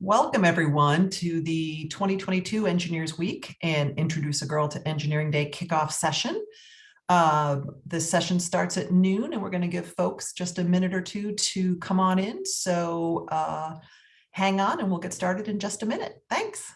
Welcome everyone to the 2022 Engineers Week and Introduce a Girl to Engineering Day kickoff session. This session starts at noon and we're going to give folks just a minute or two to come on in. So hang on and we'll get started in just a minute. Thanks.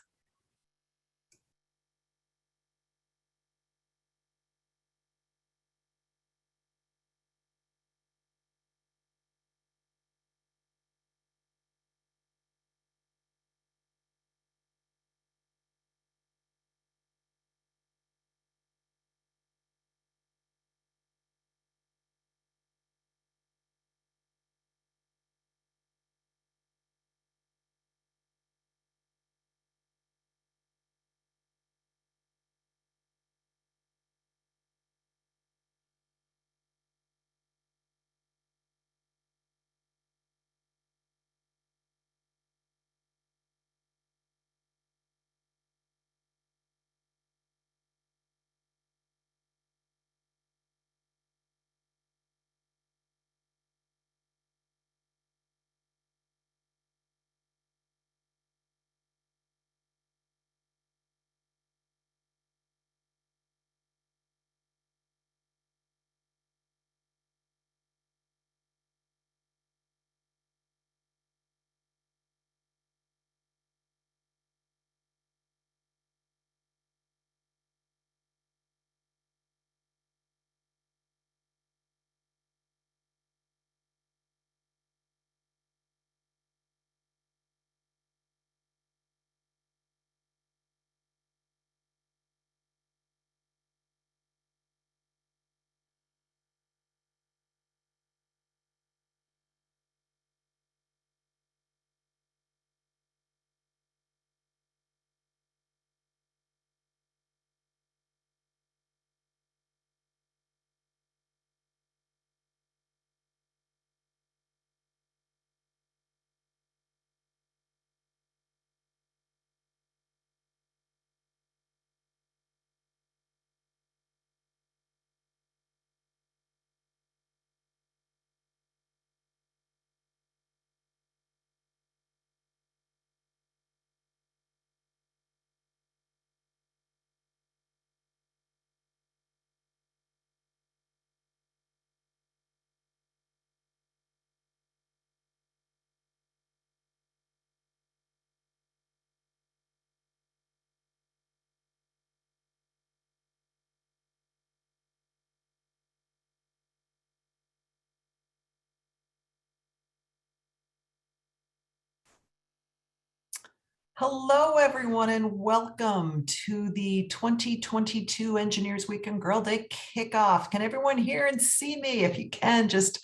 Hello, everyone, and welcome to the 2022 Engineers Week and Girl Day kickoff. Can everyone hear and see me? If you can, just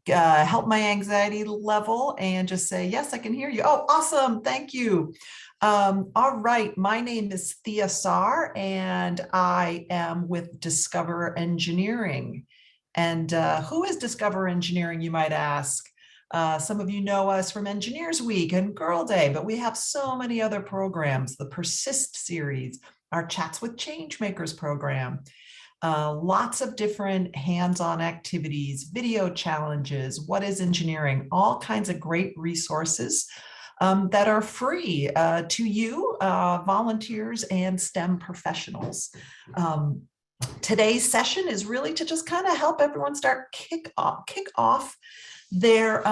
help my anxiety level and just say, yes, I can hear you. Oh, awesome. Thank you. All right. My name is Thea Sahr, and I am with DiscoverE Engineering. And who is DiscoverE Engineering, you might ask? Some of you know us from Engineers Week and Girl Day, but we have so many other programs, the Persist series, our Chats with Changemakers program, lots of different hands-on activities, video challenges, what is engineering, all kinds of great resources that are free to you, volunteers and STEM professionals. Today's session is really to just kind of help everyone start kick off their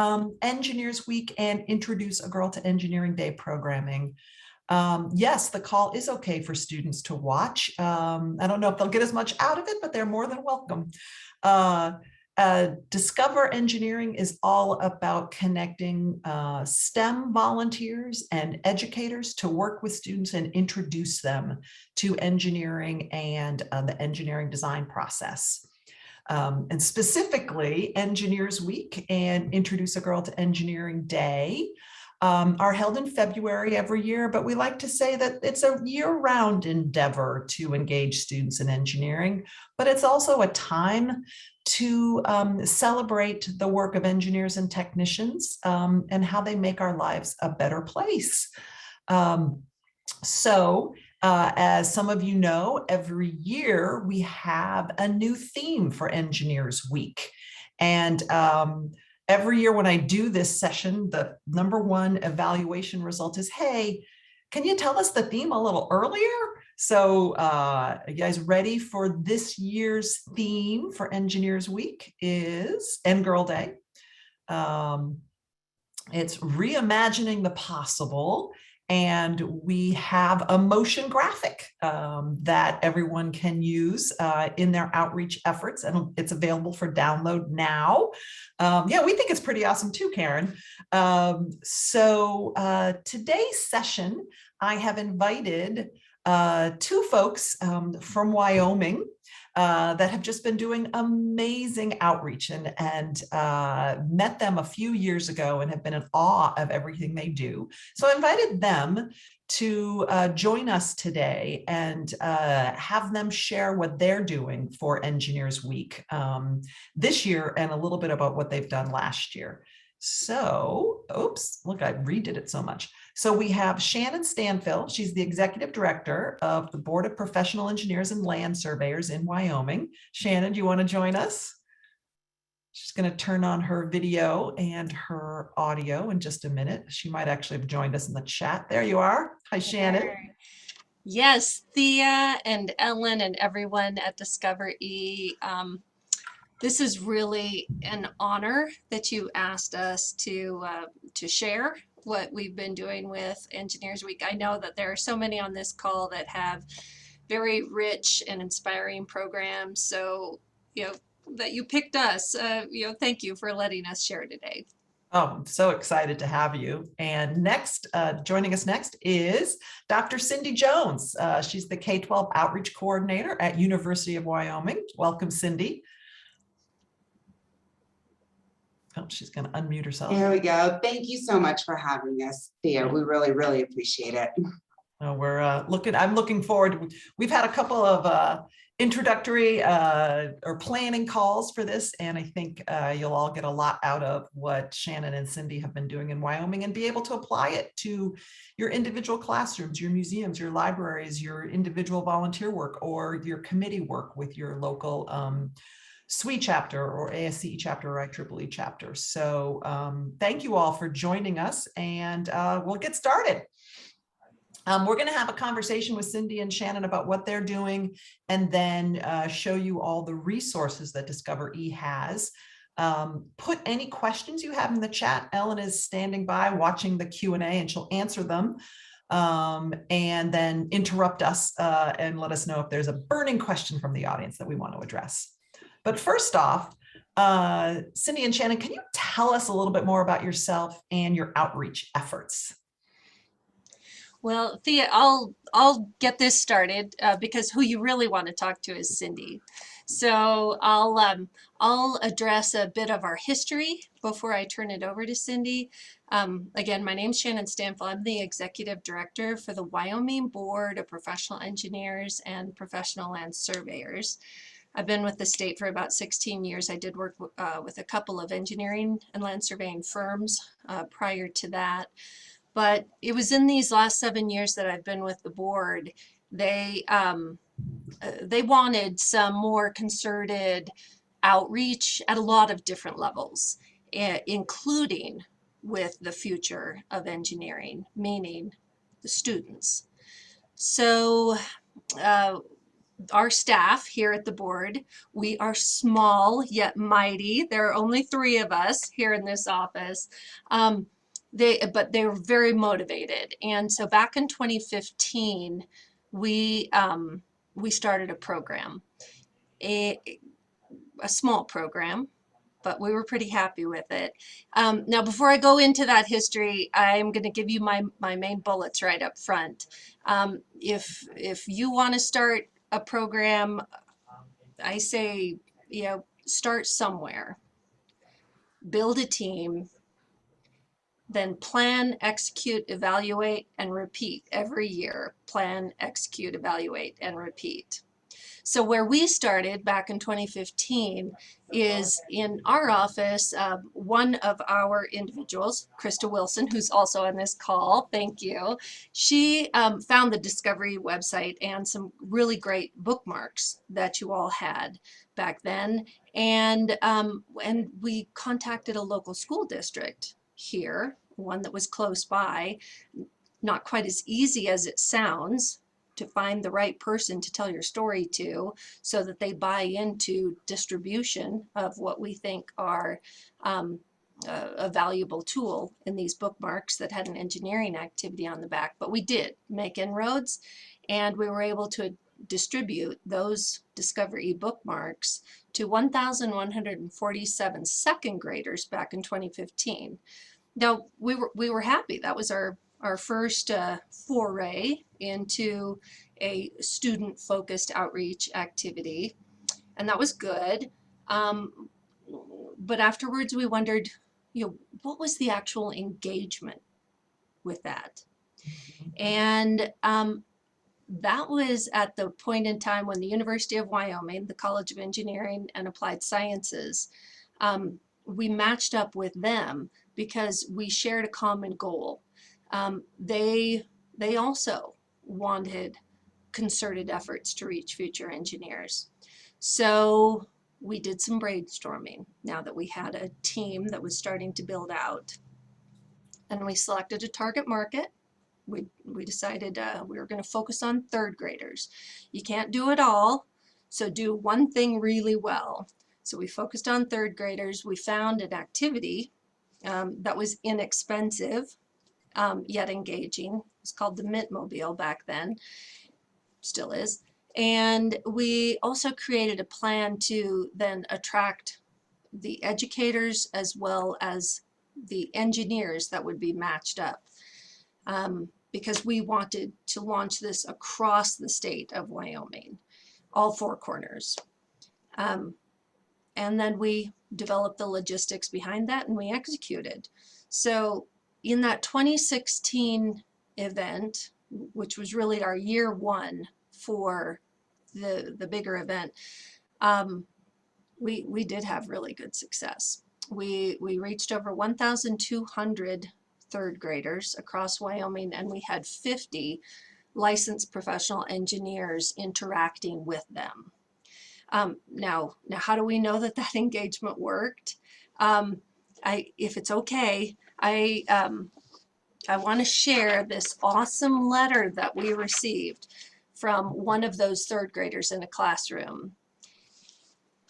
Engineers Week and Introduce a Girl to Engineering Day programming. Yes, the call is okay for students to watch. I don't know if they'll get as much out of it, but they're more than welcome. DiscoverE Engineering is all about connecting STEM volunteers and educators to work with students and introduce them to engineering and the engineering design process. And specifically, Engineers Week and Introduce a Girl to Engineering Day are held in February every year, but we like to say that it's a year-round endeavor to engage students in engineering, but it's also a time to celebrate the work of engineers and technicians and how they make our lives a better place. As some of you know, every year we have a new theme for Engineers Week. And every year when I do this session, the number one evaluation result is, hey, can you tell us the theme a little earlier? So are you guys ready for this year's theme for Engineers Week is End Girl Day. It's reimagining the possible. And we have a motion graphic that everyone can use in their outreach efforts, and it's available for download now. Yeah, we think it's pretty awesome too, Karen. Today's session, I have invited two folks from Wyoming that have just been doing amazing outreach, and met them a few years ago and have been in awe of everything they do. So I invited them to join us today and have them share what they're doing for Engineers Week this year, and a little bit about what they've done last year. So, oops, look, I redid it so much. So we have Shannon Stanfill. She's the executive director of the Board of Professional Engineers and Land Surveyors in Wyoming. Shannon, do you want to join us? She's going to turn on her video and her audio in just a minute. She might actually have joined us in the chat. There you are. Hi, Shannon. Yes, Thea and Ellen and everyone at DiscoverE. This is really an honor that you asked us to share what we've been doing with Engineers Week. I know that there are so many on this call that have very rich and inspiring programs. So, that you picked us, thank you for letting us share today. Oh, I'm so excited to have you. And next, joining us next is Dr. Cindy Jones. She's the K12 Outreach Coordinator at University of Wyoming. Welcome, Cindy. Oh, she's going to unmute herself. There we go. Thank you so much for having us, Thea. We really, really appreciate it. I'm looking forward. We've had a couple of introductory or planning calls for this, and I think you'll all get a lot out of what Shannon and Cindy have been doing in Wyoming and be able to apply it to your individual classrooms, your museums, your libraries, your individual volunteer work, or your committee work with your local SWE chapter or ASCE chapter or IEEE chapter. So thank you all for joining us, and we'll get started. We're going to have a conversation with Cindy and Shannon about what they're doing, and then show you all the resources that DiscoverE has. Put any questions you have in the chat. Ellen is standing by watching the Q&A, and she'll answer them. And then interrupt us and let us know if there's a burning question from the audience that we want to address. But first off, Cindy and Shannon, can you tell us a little bit more about yourself and your outreach efforts? Well, Thea, I'll get this started because who you really want to talk to is Cindy. So I'll address a bit of our history before I turn it over to Cindy. Again, my name's Shannon Stanfill. I'm the executive director for the Wyoming Board of Professional Engineers and Professional Land Surveyors. I've been with the state for about 16 years. I did work with a couple of engineering and land surveying firms prior to that. But it was in these last 7 years that I've been with the board, they wanted some more concerted outreach at a lot of different levels, including with the future of engineering, meaning the students. So our staff here at the board, we are small yet mighty. There are only 3 of us here in this office. But they're very motivated. And so back in 2015, we started a program, a small program, but we were pretty happy with it. Now, before I go into that history, I'm going to give you my main bullets right up front. If you want to start a program, I say, start somewhere, build a team, then plan, execute, evaluate, and repeat every year. Plan, execute, evaluate, and repeat. So where we started back in 2015 is in our office. One of our individuals, Krista Wilson, who's also on this call, thank you. She found the DiscoverE website and some really great bookmarks that you all had back then. And we contacted a local school district here, one that was close by. Not quite as easy as it sounds to find the right person to tell your story to so that they buy into distribution of what we think are a valuable tool in these bookmarks that had an engineering activity on the back. But we did make inroads, and we were able to distribute those DiscoverE bookmarks to 1,147 second graders back in 2015. Now, we were happy. That was our first foray into a student-focused outreach activity, and that was good. But afterwards, we wondered, what was the actual engagement with that? And that was at the point in time when the University of Wyoming, the College of Engineering and Applied Sciences, we matched up with them because we shared a common goal. They also wanted concerted efforts to reach future engineers. So we did some brainstorming now that we had a team that was starting to build out. And we selected a target market. We decided we were going to focus on third graders. You can't do it all, so do one thing really well. So we focused on third graders. We found an activity that was inexpensive, yet engaging. It's called the Mint Mobile back then, still is. And we also created a plan to then attract the educators as well as the engineers that would be matched up, because we wanted to launch this across the state of Wyoming, all four corners. And then we developed the logistics behind that, and we executed. So in that 2016 event, which was really our year one for the bigger event, we did have really good success. We reached over 1,200 third graders across Wyoming, and we had 50 licensed professional engineers interacting with them. Now, how do we know that that engagement worked? If it's okay, I want to share this awesome letter that we received from one of those third graders in a classroom.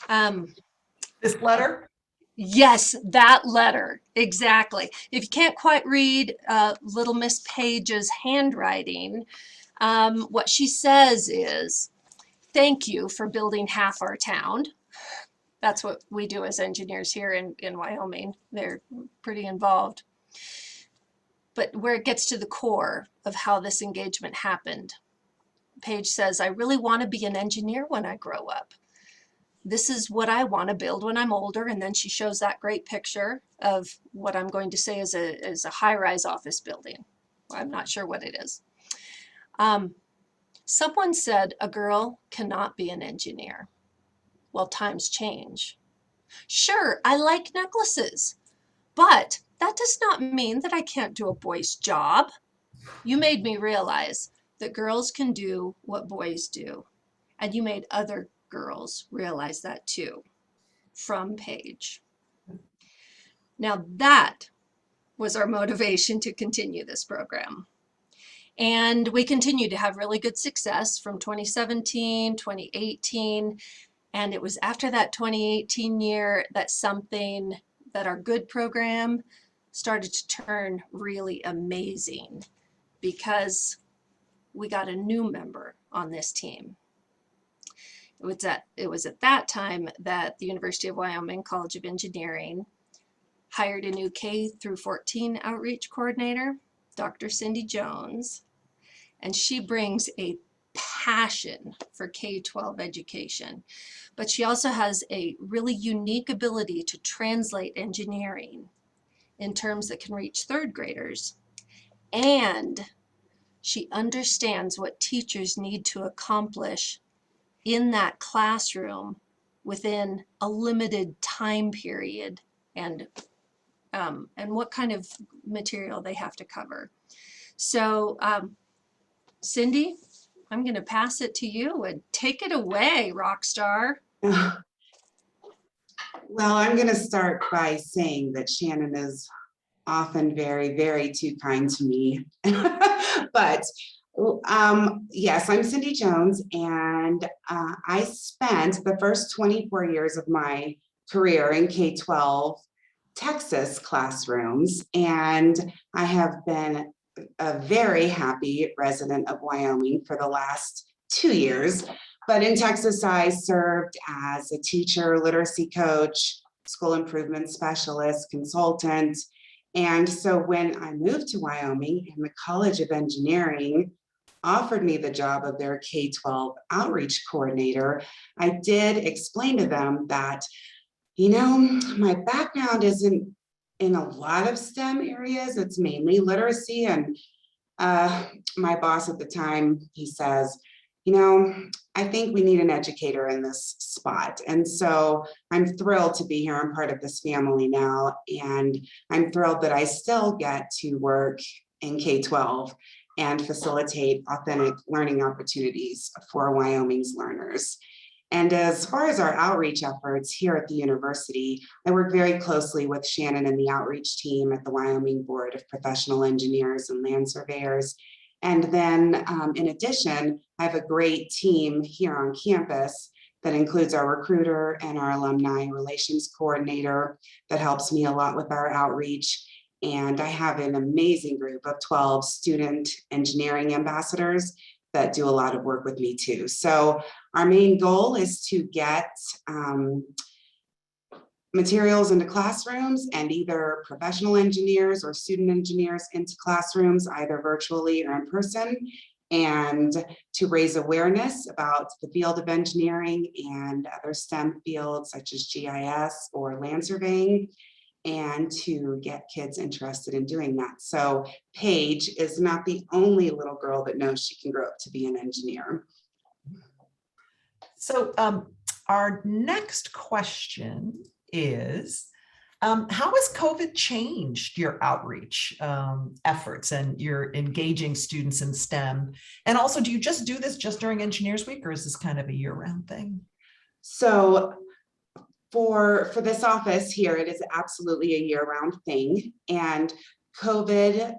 This letter? Yes, that letter, exactly. If you can't quite read Little Miss Page's handwriting, what she says is, "Thank you for building half our town." That's what we do as engineers here in Wyoming. They're pretty involved. But where it gets to the core of how this engagement happened, Paige says, "I really want to be an engineer when I grow up. This is what I want to build when I'm older." And then she shows that great picture of what I'm going to say is a high-rise office building. I'm not sure what it is. Someone said a girl cannot be an engineer. Well, times change. Sure, I like necklaces, but that does not mean that I can't do a boy's job. You made me realize that girls can do what boys do, and you made other girls realize that too, from Paige. Now that was our motivation to continue this program. And we continued to have really good success from 2017, 2018. And it was after that 2018 year that our good program started to turn really amazing, because we got a new member on this team. It was at that time that the University of Wyoming College of Engineering hired a new K-14 outreach coordinator, Dr. Cindy Jones, and she brings a passion for K-12 education, but she also has a really unique ability to translate engineering in terms that can reach third graders, and she understands what teachers need to accomplish in that classroom within a limited time period, and what kind of material they have to cover. So Cindy, I'm going to pass it to you and take it away, rock star. Well, I'm going to start by saying that Shannon is often very, very too kind to me. But yes, I'm Cindy Jones, and I spent the first 24 years of my career in K12 Texas classrooms, and I have been a very happy resident of Wyoming for the last 2 years. But in Texas, I served as a teacher, literacy coach, school improvement specialist, consultant. And so when I moved to Wyoming, and the College of Engineering offered me the job of their K12 Outreach coordinator, I did explain to them that, my background isn't in a lot of STEM areas. It's mainly literacy. And my boss at the time, he says, I think we need an educator in this spot. And so I'm thrilled to be here. I'm part of this family now. And I'm thrilled that I still get to work in K12 and facilitate authentic learning opportunities for Wyoming's learners. And as far as our outreach efforts here at the university, I work very closely with Shannon and the outreach team at the Wyoming Board of Professional Engineers and Land Surveyors. And then in addition, I have a great team here on campus that includes our recruiter and our alumni relations coordinator that helps me a lot with our outreach. And I have an amazing group of 12 student engineering ambassadors that do a lot of work with me too. So our main goal is to get materials into classrooms and either professional engineers or student engineers into classrooms, either virtually or in person, and to raise awareness about the field of engineering and other STEM fields such as GIS or land surveying, and to get kids interested in doing that. So Paige is not the only little girl that knows she can grow up to be an engineer. So our next question is, how has COVID changed your outreach efforts and your engaging students in STEM? And also, do you just do this just during Engineers Week, or is this kind of a year-round thing? So for this office here, it is absolutely a year-round thing. And COVID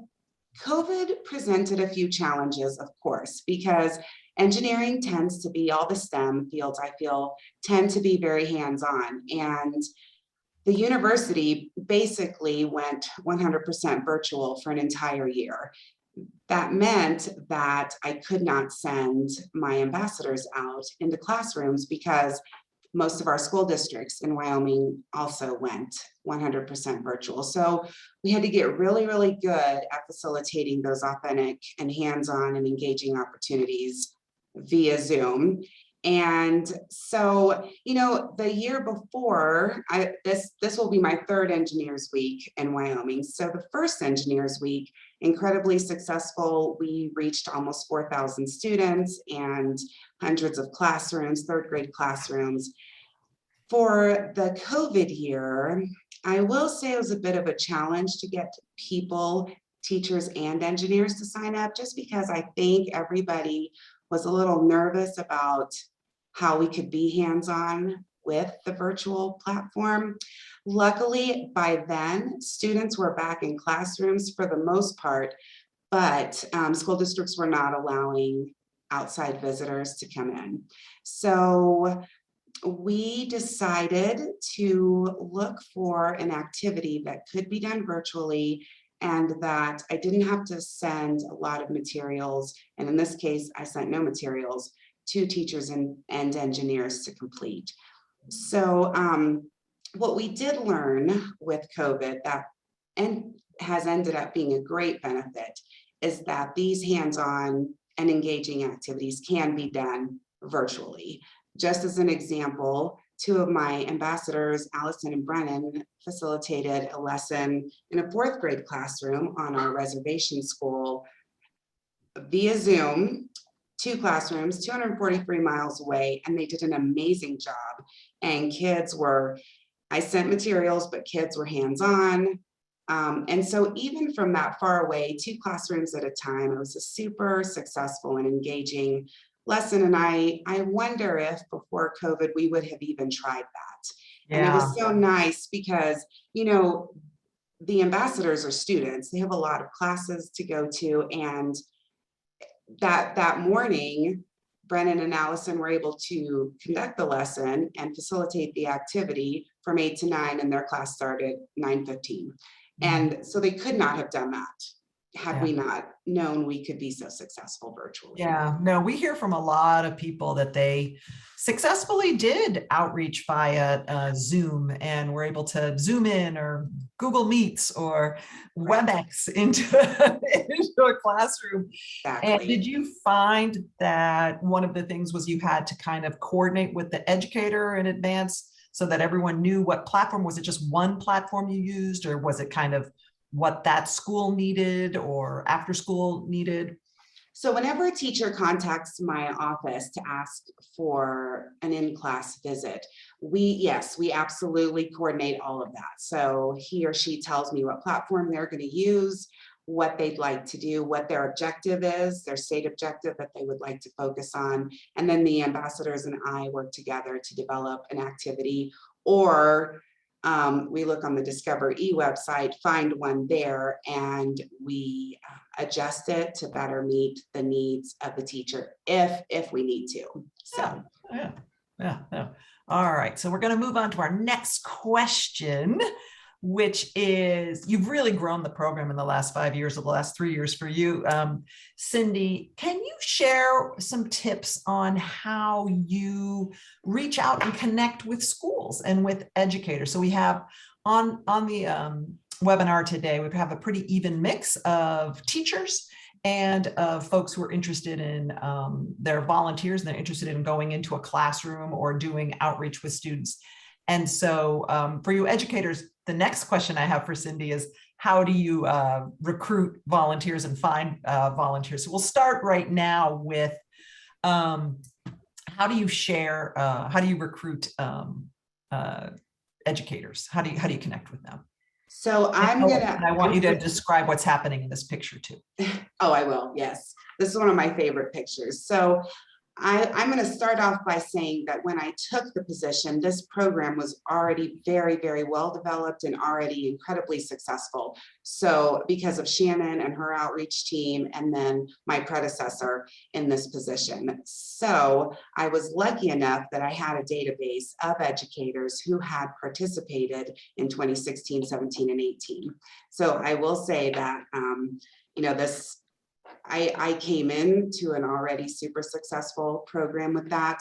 presented a few challenges, of course, because engineering tends to be, all the STEM fields I feel tend to be very hands-on. And the university basically went 100% virtual for an entire year. That meant that I could not send my ambassadors out into classrooms because most of our school districts in Wyoming also went 100% virtual. So we had to get really, really good at facilitating those authentic and hands-on and engaging opportunities via Zoom. And so, the year before, this will be my third Engineers Week in Wyoming. So the first Engineers Week, incredibly successful. We reached almost 4,000 students and hundreds of classrooms, third grade classrooms. For the COVID year, I will say it was a bit of a challenge to get people, teachers and engineers to sign up, just because I think everybody was a little nervous about how we could be hands-on with the virtual platform. Luckily, by then, students were back in classrooms for the most part, but school districts were not allowing outside visitors to come in. So we decided to look for an activity that could be done virtually and that I didn't have to send a lot of materials. And in this case, I sent no materials to teachers and engineers to complete. So what we did learn with COVID that has ended up being a great benefit is that these hands-on and engaging activities can be done virtually. Just as an example, two of my ambassadors, Allison and Brennan, facilitated a lesson in a fourth grade classroom on our reservation school via Zoom 2 classrooms, 243 miles away, and they did an amazing job. And I sent materials, but kids were hands-on. And so even from that far away, 2 classrooms at a time, it was a super successful and engaging lesson. And I wonder if before COVID, we would have even tried that. And it was so nice because, you know, the ambassadors are students. They have a lot of classes to go to. And that morning, Brennan and Allison were able to conduct the lesson and facilitate the activity from 8 to 9, and their class started 9:15. And so they could not have done that had we not known we could be so successful virtually. Yeah, no, we hear from a lot of people that they successfully did outreach via Zoom and were able to Zoom in or Google Meets or WebEx into a classroom. Exactly. And did you find that one of the things was you had to kind of coordinate with the educator in advance so that everyone knew what platform? Was it just one platform you used, or was it kind of what that school needed or after school needed? So whenever a teacher contacts my office to ask for an in-class visit, we absolutely coordinate all of that. So he or she tells me what platform they're going to use, what they'd like to do, what their objective is, their state objective that they would like to focus on. And then the ambassadors and I work together to develop an activity, or we look on the DiscoverE website, find one there, and we adjust it to better meet the needs of the teacher if we need to. So yeah. All right, so we're going to move on to our next question, which is, you've really grown the program in the last 5 years, or the last 3 years for you. Cindy, can you share some tips on how you reach out and connect with schools and with educators? So we have on the webinar today, we have a pretty even mix of teachers and of folks who are interested in their volunteers, and they're interested in going into a classroom or doing outreach with students. And so for you educators, the next question I have for Cindy is, how do you recruit volunteers and find volunteers? So we'll start right now with how do you recruit educators? How do you connect with them? So I want you to describe what's happening in this picture too. Oh, I will. Yes. This is one of my favorite pictures. So I'm going to start off by saying that when I took the position, this program was already very, very well developed and already incredibly successful. So because of Shannon and her outreach team, and then my predecessor in this position. So I was lucky enough that I had a database of educators who had participated in 2016, 17, and 18. So I will say that, I came into an already super successful program with that.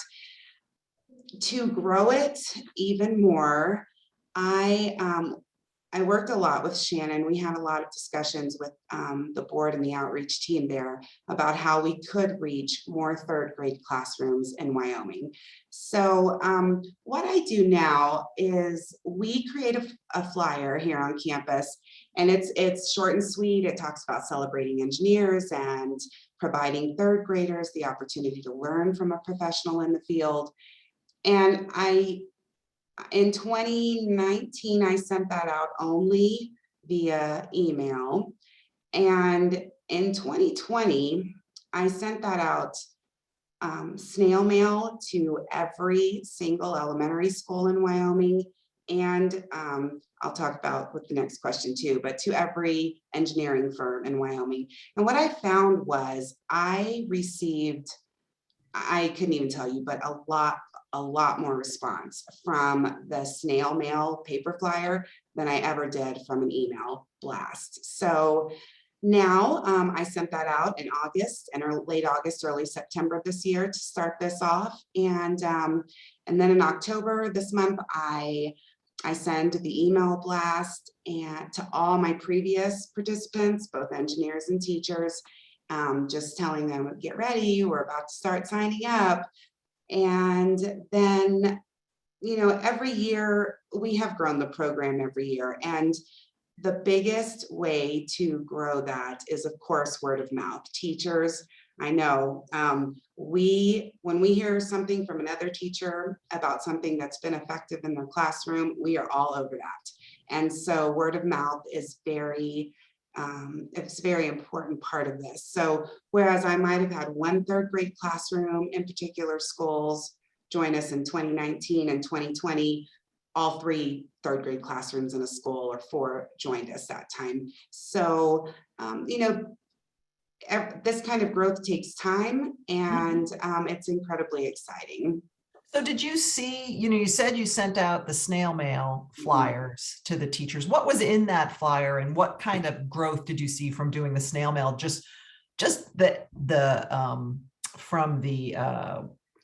To grow it even more, I worked a lot with Shannon. We had a lot of discussions with the board and the outreach team there about how we could reach more third grade classrooms in Wyoming. So what I do now is we create a flyer here on campus, and it's short and sweet. It talks about celebrating engineers and providing third graders the opportunity to learn from a professional in the field. And in 2019, I sent that out only via email. And in 2020, I sent that out snail mail to every single elementary school in Wyoming. And I'll talk about with the next question too, but to every engineering firm in Wyoming. And what I found was I couldn't even tell you, but a lot more response from the snail mail paper flyer than I ever did from an email blast. So now I sent that out in August and late August, early September of this year to start this off. And then in October this month, I send the email blast and to all my previous participants, both engineers and teachers, just telling them, get ready, we're about to start signing up. And then, every year we have grown the program every year. And the biggest way to grow that is, of course, word of mouth. Teachers I know. When we hear something from another teacher about something that's been effective in their classroom, we are all over that. And so word of mouth is it's a very important part of this. So whereas I might have had one third grade classroom in particular schools join us in 2019 and 2020, all 3 third grade classrooms in a school or 4 joined us that time. So, this kind of growth takes time, and it's incredibly exciting. So did you see, you said you sent out the snail mail flyers to the teachers. What was in that flyer and what kind of growth did you see from doing the snail mail? Just from the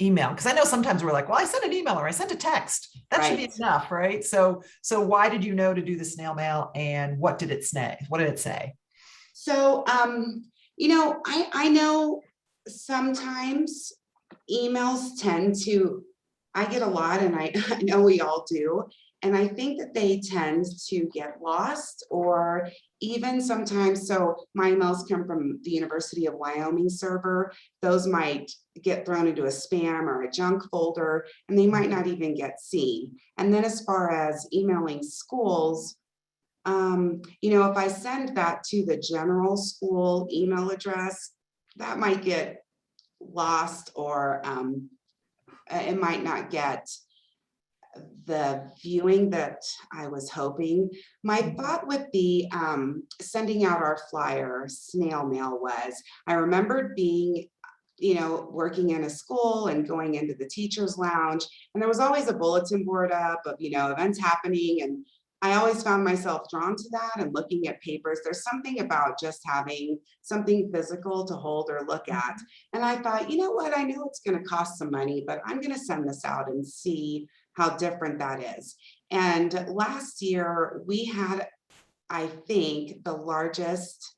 email? Because I know sometimes we're like, well, I sent an email or I sent a text. That should be enough, right? So why did you know to do the snail mail, and what did it say? What did it say? So, I know sometimes emails tend to, I get a lot, and I know we all do. And I think that they tend to get lost, or even sometimes, so my emails come from the University of Wyoming server. Those might get thrown into a spam or a junk folder, and they might not even get seen. And then as far as emailing schools, if I send that to the general school email address, that might get lost, or it might not get the viewing that I was hoping. My thought with the sending out our flyer snail mail was, I remembered being, working in a school and going into the teacher's lounge, and there was always a bulletin board up of, events happening, and I always found myself drawn to that and looking at papers. There's something about just having something physical to hold or look at. And I thought, you know what, I know it's going to cost some money, but I'm going to send this out and see how different that is. And last year we had, I think, the largest,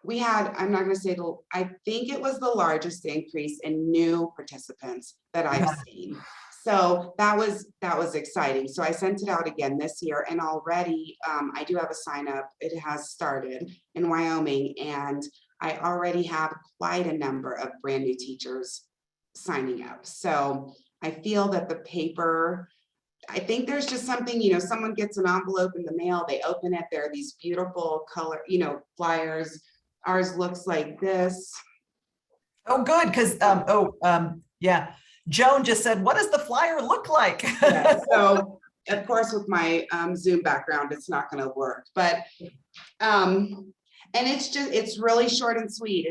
I'm not going to say, I think it was the largest increase in new participants that I've seen. So that was exciting. So I sent it out again this year, and already I do have a sign up. It has started in Wyoming, and I already have quite a number of brand new teachers signing up. So I feel that the paper, I think there's just something, someone gets an envelope in the mail, they open it, there are these beautiful color, flyers. Ours looks like this. Oh, good, because yeah. Joan just said, what does the flyer look like? Yeah, so of course with my Zoom background, it's not going to work, but and it's really short and sweet.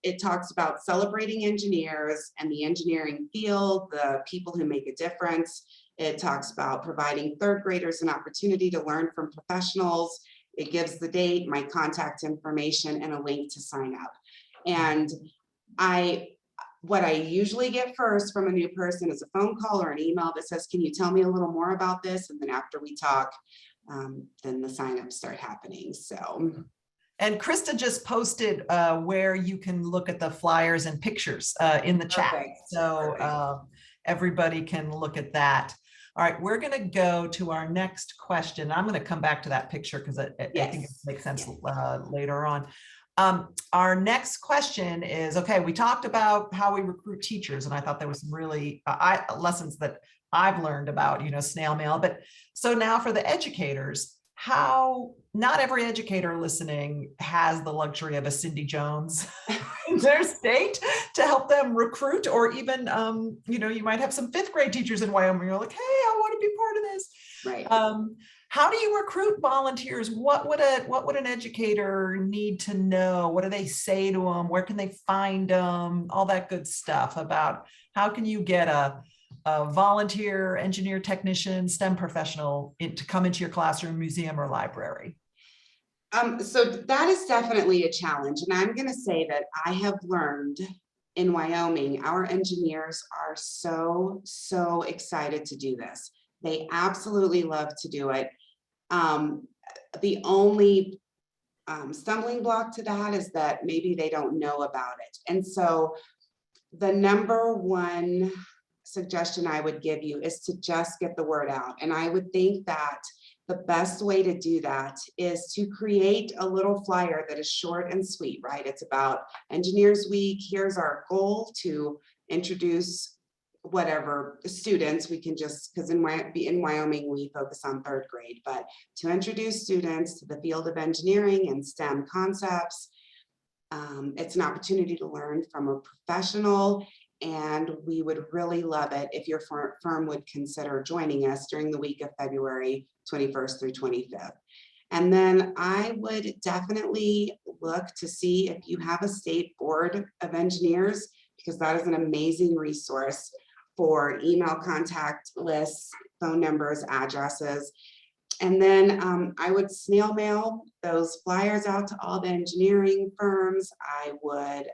It talks about celebrating engineers and the engineering field, the people who make a difference. It talks about providing third graders an opportunity to learn from professionals. It gives the date, my contact information, and a link to sign up. And what I usually get first from a new person is a phone call or an email that says, can you tell me a little more about this? And then after we talk, then the signups start happening. So. And Krista just posted where you can look at the flyers and pictures in the chat. Perfect. So everybody can look at that. All right, we're going to go to our next question. I'm going to come back to that picture because I think it makes sense later on. Our next question is, okay, we talked about how we recruit teachers, and I thought there was some really lessons that I've learned about, snail mail. But so now for the educators, how not every educator listening has the luxury of a Cindy Jones in their state to help them recruit, or even, you might have some 5th grade teachers in Wyoming. You're like, hey, I want to be part of this. Right. How do you recruit volunteers? What would an educator need to know? What do they say to them? Where can they find them? All that good stuff about how can you get a volunteer, engineer, technician, STEM professional to come into your classroom, museum, or library? So that is definitely a challenge. And I'm going to say that I have learned in Wyoming, our engineers are so excited to do this. They absolutely love to do it. The only stumbling block to that is that maybe they don't know about it. And so the number one suggestion I would give you is to just get the word out. And I would think that the best way to do that is to create a little flyer that is short and sweet, right? It's about Engineers Week. Here's our goal to introduce whatever students, we can just, because in Wyoming, we focus on 3rd grade, but to introduce students to the field of engineering and STEM concepts. It's an opportunity to learn from a professional, and we would really love it if your firm would consider joining us during the week of February 21st through 25th. And then I would definitely look to see if you have a state board of engineers, because that is an amazing resource for email contact lists, phone numbers, addresses. And then I would snail mail those flyers out to all the engineering firms. I would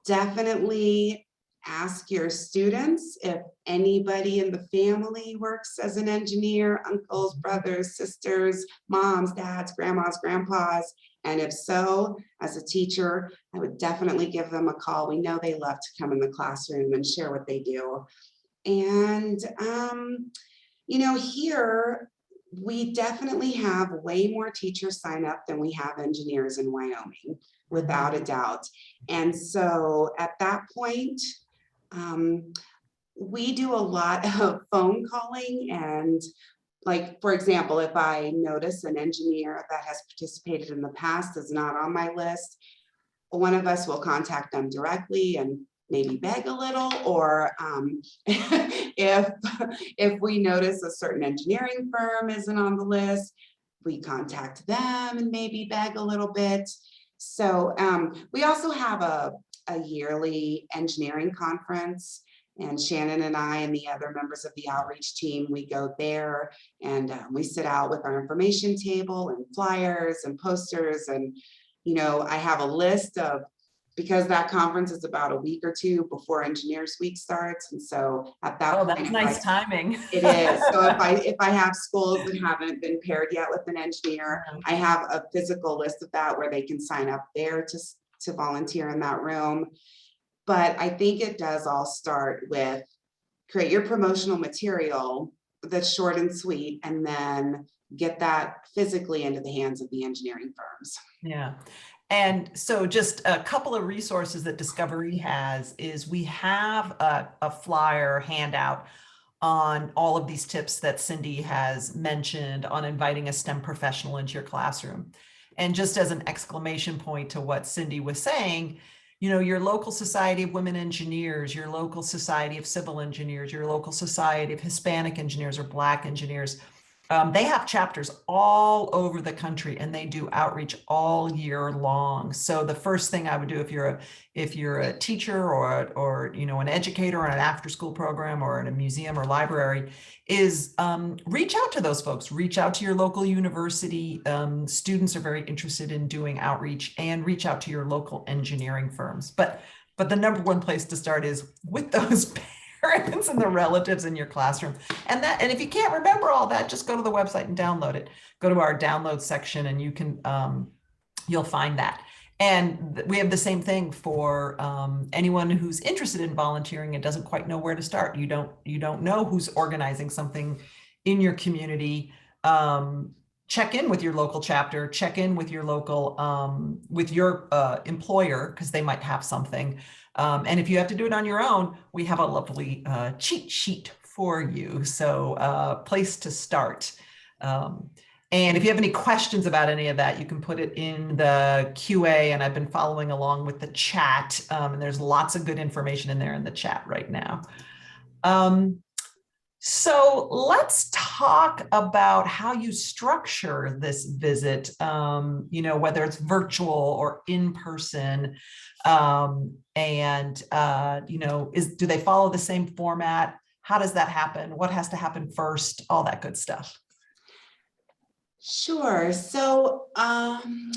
definitely ask your students if anybody in the family works as an engineer, uncles, brothers, sisters, moms, dads, grandmas, grandpas. And if so, as a teacher, I would definitely give them a call. We know they love to come in the classroom and share what they do. And, you know, here, we definitely have way more teachers sign up than we have engineers in Wyoming, without a doubt. And so at that point, we do a lot of phone calling, and like, for example, if I notice an engineer that has participated in the past is not on my list, one of us will contact them directly and maybe beg a little, or if we notice a certain engineering firm isn't on the list, we contact them and maybe beg a little bit. So we also have a yearly engineering conference, and Shannon and I and the other members of the outreach team, we go there and we sit out with our information table and flyers and posters. And, you know, I have a list of, because that conference is about a week or two before Engineers Week starts. And so at that point, that's nice timing. It is. So if I have schools that haven't been paired yet with an engineer, I have a physical list of that where they can sign up there to volunteer in that room. But I think it does all start with create your promotional material that's short and sweet, and then get that physically into the hands of the engineering firms. Yeah. And so just a couple of resources that DiscoverE has is we have a flyer handout on all of these tips that Cindy has mentioned on inviting a STEM professional into your classroom. And just as an exclamation point to what Cindy was saying, you know, your local Society of Women Engineers, your local Society of Civil Engineers, your local Society of Hispanic Engineers or Black Engineers, they have chapters all over the country, and they do outreach all year long. So the first thing I would do if you're a teacher or you know, an educator on an after-school program or in a museum or library is reach out to those folks. Reach out to your local university. Students are very interested in doing outreach, and reach out to your local engineering firms. But the number one place to start is with those parents and the relatives in your classroom. And if you can't remember all that, just go to the website and download it. Go to our download section and you can you'll find that. And we have the same thing for anyone who's interested in volunteering and doesn't quite know where to start. You don't know who's organizing something in your community. Check in with your local chapter, check in with your local, with your employer, because they might have something. And if you have to do it on your own, we have a lovely cheat sheet for you. So place to start. And if you have any questions about any of that, you can put it in the QA, and I've been following along with the chat. And there's lots of good information in there in the chat right now. So let's talk about how you structure this visit, you know, whether it's virtual or in person, and, you know, do they follow the same format? How does that happen? What has to happen first? All that good stuff. Sure. So I'm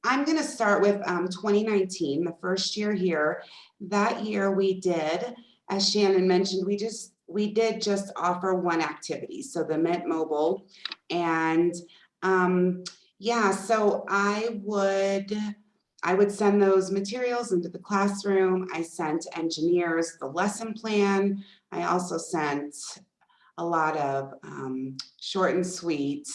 going to start with 2019, the first year here. That year we did, as Shannon mentioned, we did just offer one activity, so the Mint Mobile. And yeah, so I would send those materials into the classroom. I sent engineers the lesson plan. I also sent a lot of short and sweet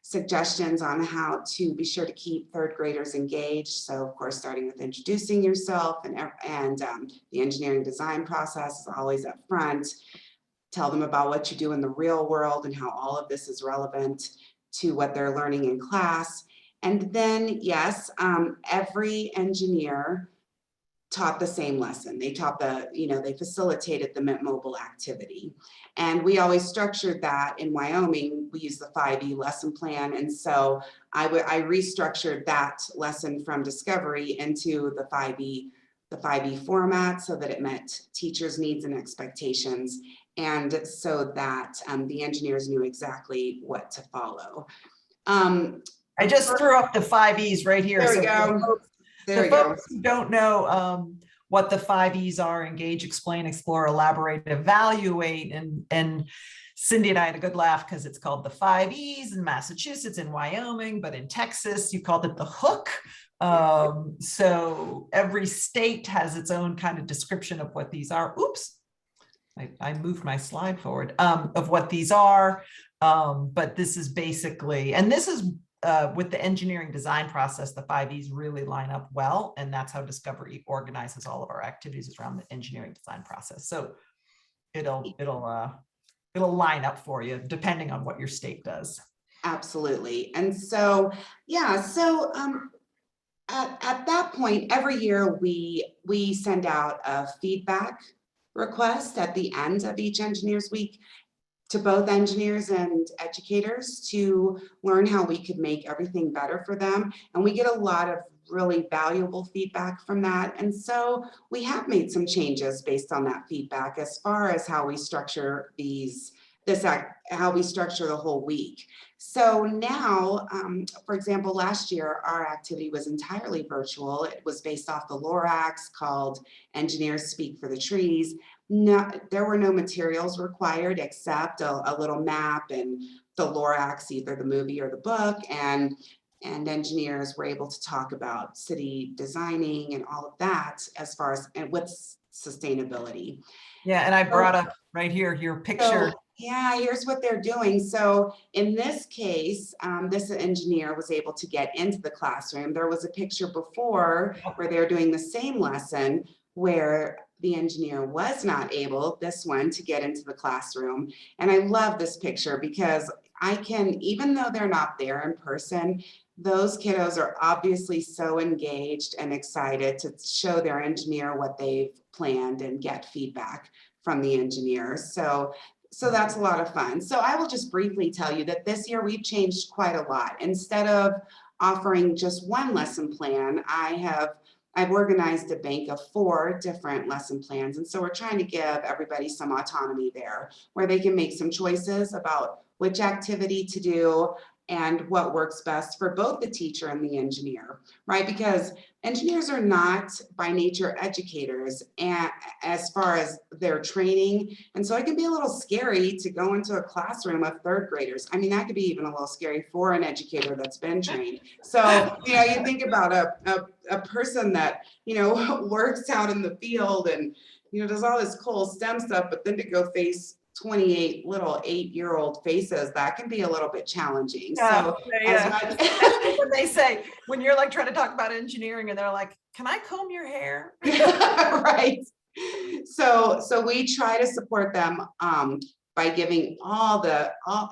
suggestions on how to be sure to keep third graders engaged. So of course, starting with introducing yourself and the engineering design process is always up front. Tell them about what you do in the real world and how all of this is relevant to what they're learning in class. And then, yes, every engineer taught the same lesson. They taught they facilitated the Mint Mobile activity. And we always structured that in Wyoming. We use the 5E lesson plan. And so I restructured that lesson from DiscoverE into the 5E format so that it met teachers' needs and expectations. And so that the engineers knew exactly what to follow. I just threw up the 5Es right here. There we go. There we go. Folks who don't know what the 5Es are: engage, explain, explore, elaborate, evaluate. And Cindy and I had a good laugh because it's called the 5Es in Massachusetts, in Wyoming, but in Texas, you called it the hook. So every state has its own kind of description of what these are. Oops. I moved my slide forward of what these are, but this is basically, and this is with the engineering design process, the 5Es really line up well, and that's how DiscoverE organizes all of our activities around the engineering design process. So it'll line up for you depending on what your state does. Absolutely, and so yeah, so at that point, every year we send out a feedback request at the end of each Engineers Week to both engineers and educators to learn how we could make everything better for them. And we get a lot of really valuable feedback from that. And so we have made some changes based on that feedback as far as how we structure how we structure the whole week. So now, for example, last year, our activity was entirely virtual. It was based off the Lorax called Engineers Speak for the Trees. No, there were no materials required except a little map and the Lorax, either the movie or the book, and engineers were able to talk about city designing and all of that as far as and with sustainability. Yeah, and I brought up right here your picture. So, yeah, here's what they're doing. So in this case, this engineer was able to get into the classroom. There was a picture before where they're doing the same lesson where the engineer was not able, this one, to get into the classroom. And I love this picture because I can, even though they're not there in person, those kiddos are obviously so engaged and excited to show their engineer what they've planned and get feedback from the engineers. So that's a lot of fun. So I will just briefly tell you that this year we've changed quite a lot. Instead of offering just one lesson plan, I've organized a bank of 4 different lesson plans. And so we're trying to give everybody some autonomy there where they can make some choices about which activity to do and what works best for both the teacher and the engineer, right? Because engineers are not by nature educators and as far as their training. And so it can be a little scary to go into a classroom of 3rd graders. I mean, that could be even a little scary for an educator that's been trained. So, you think about a person that, works out in the field and, does all this cool STEM stuff, but then to go face 28 little 8-year-old faces, that can be a little bit challenging. So when they say, when you're like trying to talk about engineering and they're like, can I comb your hair? Right. So we try to support them by giving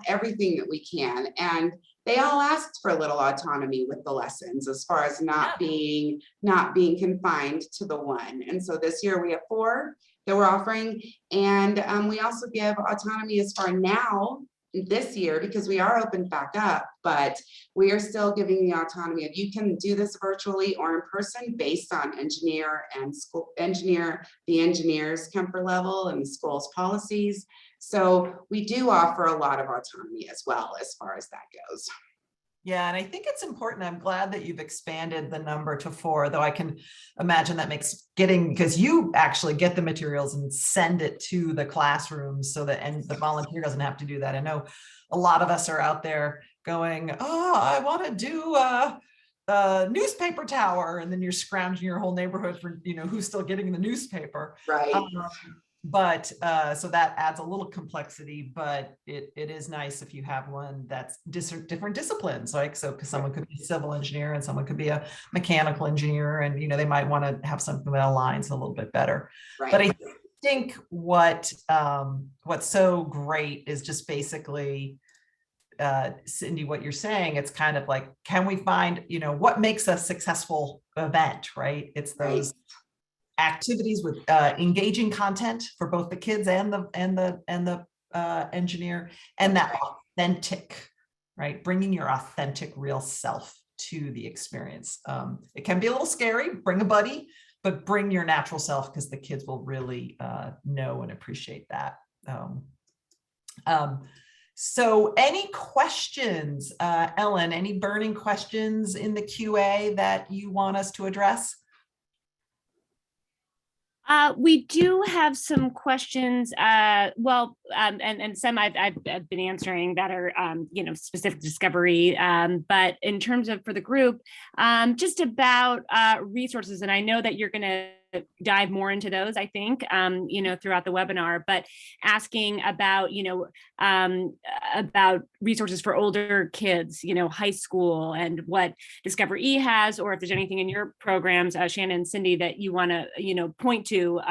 everything that we can. And they all asked for a little autonomy with the lessons as far as not being confined to the one. And so this year we have 4 that we're offering. And we also give autonomy as far now this year because we are open back up, but we are still giving the autonomy of you can do this virtually or in person based on the engineer's comfort level and the school's policies. So we do offer a lot of autonomy as well as far as that goes. Yeah, and I think it's important. I'm glad that you've expanded the number to 4, though I can imagine that makes because you actually get the materials and send it to the classrooms so that, and the volunteer doesn't have to do that. I know a lot of us are out there going, oh, I want to do a newspaper tower. And then you're scrounging your whole neighborhood for, who's still getting the newspaper. Right. But so that adds a little complexity, but it is nice if you have one that's different disciplines, like, so because someone could be a civil engineer and someone could be a mechanical engineer, and they might want to have something that aligns a little bit better. Right. But I think what's so great is just basically, Cindy, what you're saying. It's kind of like, can we find, what makes a successful event, right? It's those activities with engaging content for both the kids and the engineer, and that authentic, right? Bringing your authentic, real self to the experience. It can be a little scary. Bring a buddy, but bring your natural self, because the kids will really know and appreciate that. So any questions, Ellen, any burning questions in the QA that you want us to address? We do have some questions, and some I've been answering that are, specific to DiscoverE, but in terms of for the group, just about resources, and I know that you're going to dive more into those, I think, throughout the webinar, but asking about, about resources for older kids, high school, and what DiscoverE has, or if there's anything in your programs, Shannon and Cindy, that you want to, point to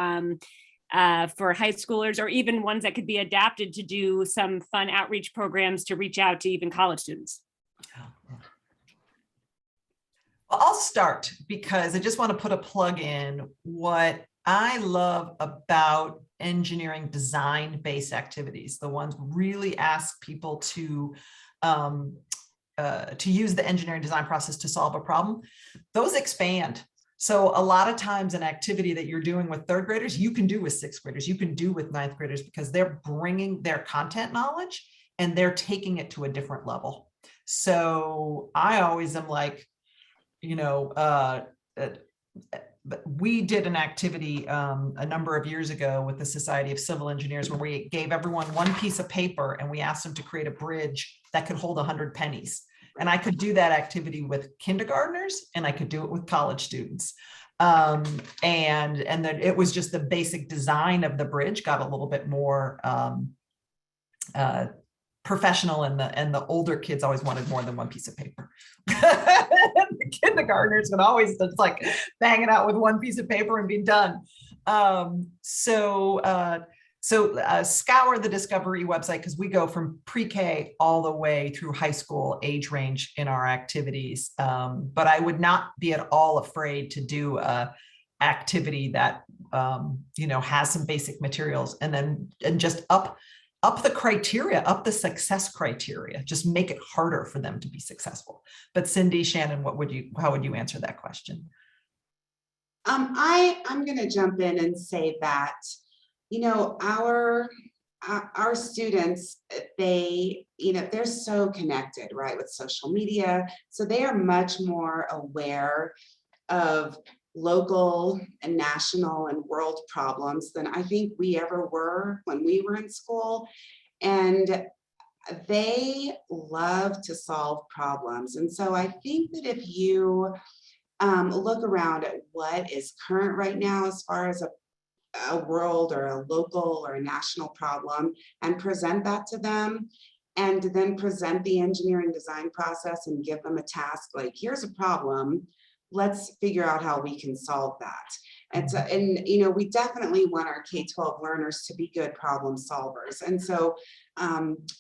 for high schoolers, or even ones that could be adapted to do some fun outreach programs to reach out to even college students. Well, I'll start, because I just want to put a plug in. What I love about engineering design-based activities, the ones really ask people to use the engineering design process to solve a problem, those expand. So a lot of times an activity that you're doing with third graders, you can do with sixth graders, you can do with ninth graders, because they're bringing their content knowledge and they're taking it to a different level. So I always am like, we did an activity a number of years ago with the Society of Civil Engineers, where we gave everyone one piece of paper and we asked them to create a bridge that could hold 100 pennies. And I could do that activity with kindergartners, and I could do it with college students. And then it was just the basic design of the bridge got a little bit more professional, and the older kids always wanted more than one piece of paper. The kindergartners would always just like bang it out with one piece of paper and be done. So scour the DiscoverE website, because we go from pre-K all the way through high school age range in our activities. But I would not be at all afraid to do a activity that has some basic materials, and just up the criteria, up the success criteria, just make it harder for them to be successful. But Cindy, Shannon, how would you answer that question? I'm going to jump in and say that, our students, they're so connected, right, with social media. So they are much more aware of local and national and world problems than I think we ever were when we were in school. And they love to solve problems. And so I think that if you look around at what is current right now as far as a world or a local or a national problem, and present that to them, and then present the engineering design process and give them a task like, here's a problem, let's figure out how we can solve that. And we definitely want our K12 learners to be good problem solvers. And so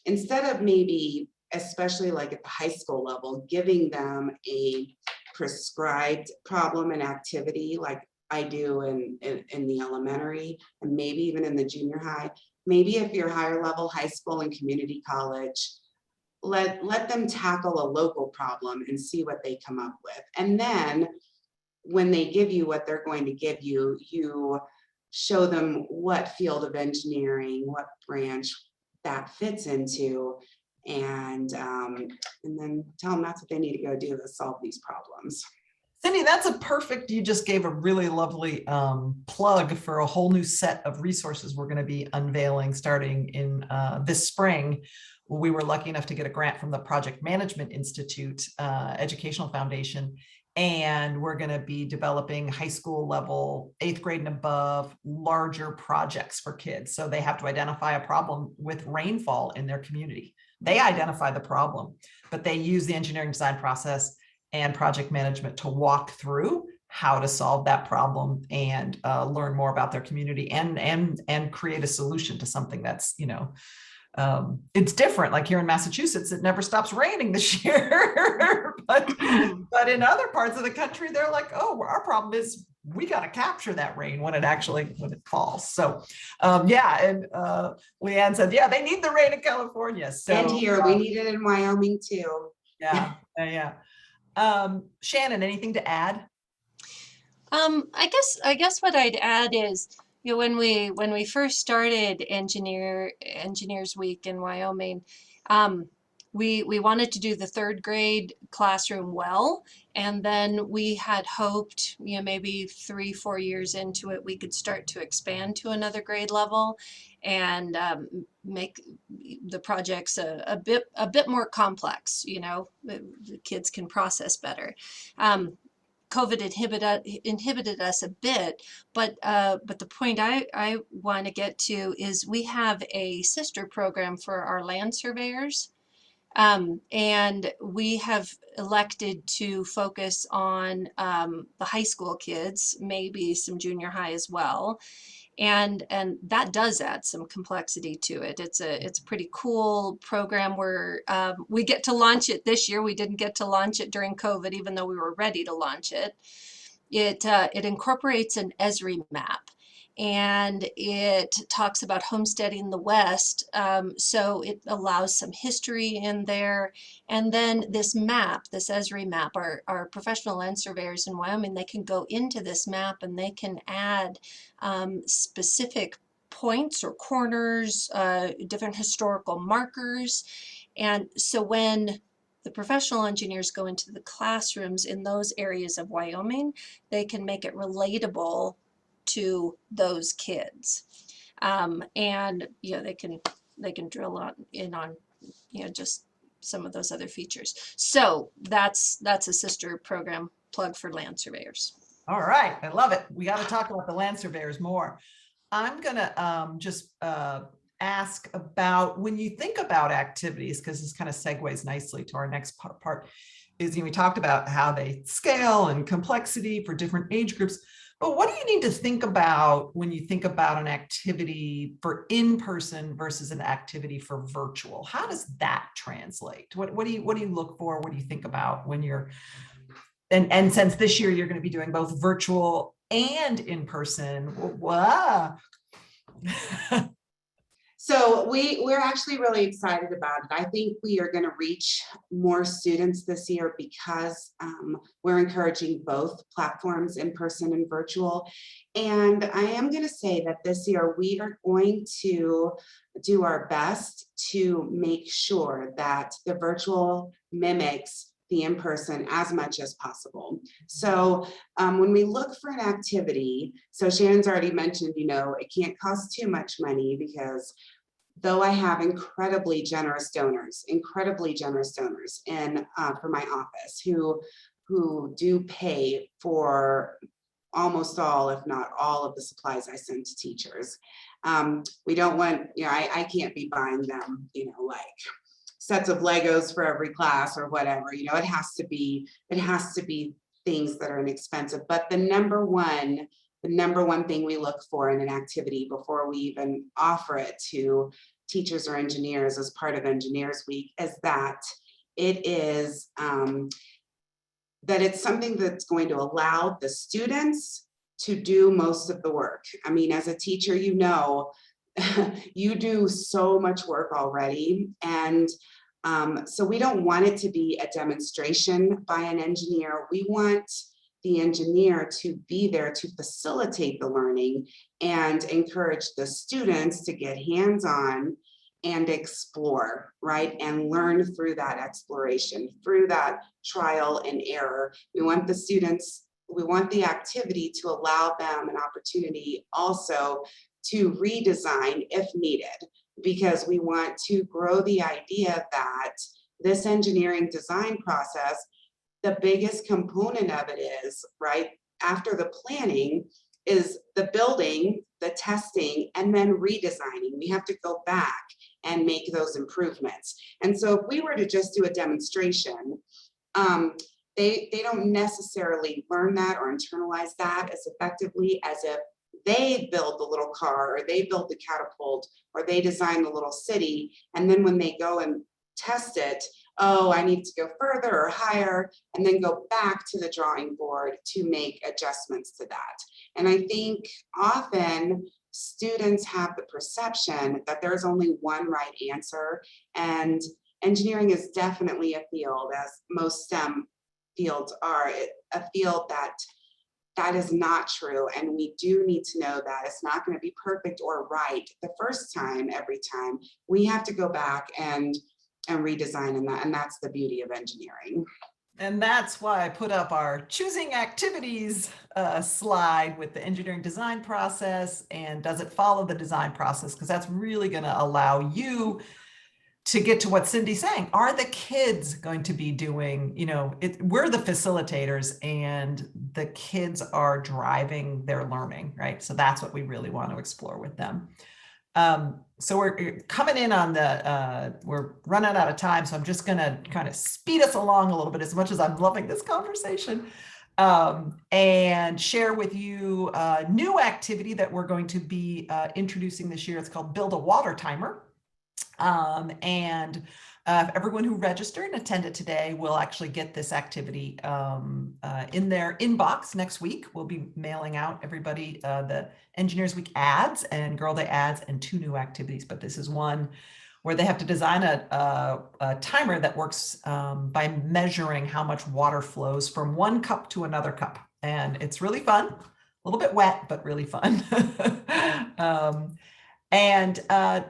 instead of maybe, especially like at the high school level, giving them a prescribed problem and activity like I do in the elementary, and maybe even in the junior high, maybe if you're higher level high school and community college, let them tackle a local problem and see what they come up with. And then when they give you what they're going to give you, you show them what field of engineering, what branch that fits into, and then tell them that's what they need to go do to solve these problems. Cindy, you just gave a really lovely plug for a whole new set of resources we're going to be unveiling starting in this spring. We were lucky enough to get a grant from the Project Management Institute Educational Foundation, And we're going to be developing high school level, 8th grade and above, larger projects for kids. So they have to identify a problem with rainfall in their community. They identify the problem, but they use the engineering design process and project management to walk through how to solve that problem and learn more about their community and create a solution to something that's, it's different. Like here in Massachusetts, it never stops raining this year. but in other parts of the country, they're like, oh, our problem is we got to capture that rain when it falls. So yeah, and Leanne said, yeah, they need the rain in California. So And here, we need it in Wyoming too. yeah. Shannon, anything to add? I guess what I'd add is, when we first started Engineers Week in Wyoming, we wanted to do the 3rd grade classroom well, and then we had hoped, maybe 3-4 years into it, we could start to expand to another grade level and make the projects a bit more complex. The kids can process better. COVID inhibited us a bit, but the point I want to get to is we have a sister program for our land surveyors, and we have elected to focus on the high school kids, maybe some junior high as well. And that does add some complexity to it. It's a pretty cool program where we get to launch it this year. We didn't get to launch it during COVID, even though we were ready to launch it. It incorporates an Esri map, and it talks about homesteading the West. So it allows some history in there. And then this map, this Esri map, our professional land surveyors in Wyoming, they can go into this map and they can add specific points or corners, different historical markers. And so when the professional engineers go into the classrooms in those areas of Wyoming, they can make it relatable to those kids, and they can drill in on just some of those other features. So that's a sister program plug for land surveyors. All right, I love it. We got to talk about the land surveyors more. I'm gonna just ask about, when you think about activities, because this kind of segues nicely to our next part, is we talked about how they scale and complexity for different age groups. But what do you need to think about when you think about an activity for in-person versus an activity for virtual? How does that translate? What do you look for? What do you think about when you're, and since this year you're going to be doing both virtual and in-person, wow. So we're actually really excited about it. I think we are going to reach more students this year because we're encouraging both platforms, in person and virtual. And I am going to say that this year we are going to do our best to make sure that the virtual mimics the in-person as much as possible. So when we look for an activity, so Shannon's already mentioned, it can't cost too much money, because though I have incredibly generous donors in for my office who do pay for almost all, if not all, of the supplies I send to teachers. We don't want, I can't be buying them, like sets of Legos for every class or whatever. It has to be things that are inexpensive. But the number one thing we look for in an activity before we even offer it to teachers or engineers as part of Engineers Week is that it's something that's going to allow the students to do most of the work. I mean, as a teacher, you do so much work already. And so we don't want it to be a demonstration by an engineer. We want the engineer to be there to facilitate the learning and encourage the students to get hands-on and explore, right? And learn through that exploration, through that trial and error. We want the activity to allow them an opportunity also to redesign if needed, because we want to grow the idea that this engineering design process, the biggest component of it is, right, after the planning is the building, the testing, and then redesigning. We have to go back and make those improvements. And so if we were to just do a demonstration, they don't necessarily learn that or internalize that as effectively as if they build the little car, or they build the catapult, or they design the little city. And then when they go and test it, oh, I need to go further or higher, and then go back to the drawing board to make adjustments to that. And I think often students have the perception that there's only one right answer, and engineering is definitely a field, as most STEM fields are, a field that is not true. And we do need to know that it's not going to be perfect or right the first time, every time. We have to go back and redesign, and that's the beauty of engineering. And that's why I put up our choosing activities slide with the engineering design process, and does it follow the design process? Because that's really going to allow you to get to what Cindy's saying. Are the kids going to be doing, we're the facilitators and the kids are driving their learning, right? So that's what we really want to explore with them. So we're coming in on we're running out of time. So I'm just going to kind of speed us along a little bit, as much as I'm loving this conversation, and share with you a new activity that we're going to be introducing this year. It's called Build a Water Timer. Everyone who registered and attended today will actually get this activity in their inbox next week. We'll be mailing out everybody the Engineers Week ads and Girl Day ads and 2 new activities, but this is one where they have to design a timer that works by measuring how much water flows from one cup to another cup. And it's really fun, a little bit wet, but really fun.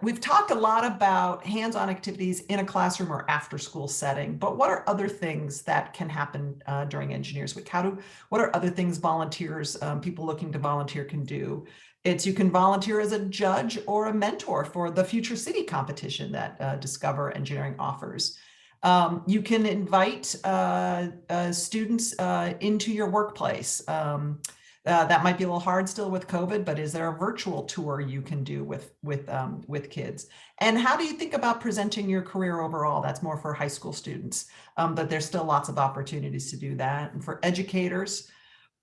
We've talked a lot about hands-on activities in a classroom or after-school setting, but what are other things that can happen during Engineers Week? What are other things volunteers, people looking to volunteer, can do? You can volunteer as a judge or a mentor for the Future City competition that DiscoverE Engineering offers. You can invite students into your workplace. That might be a little hard still with COVID, but is there a virtual tour you can do with kids? And how do you think about presenting your career overall? That's more for high school students, but there's still lots of opportunities to do that. And for educators,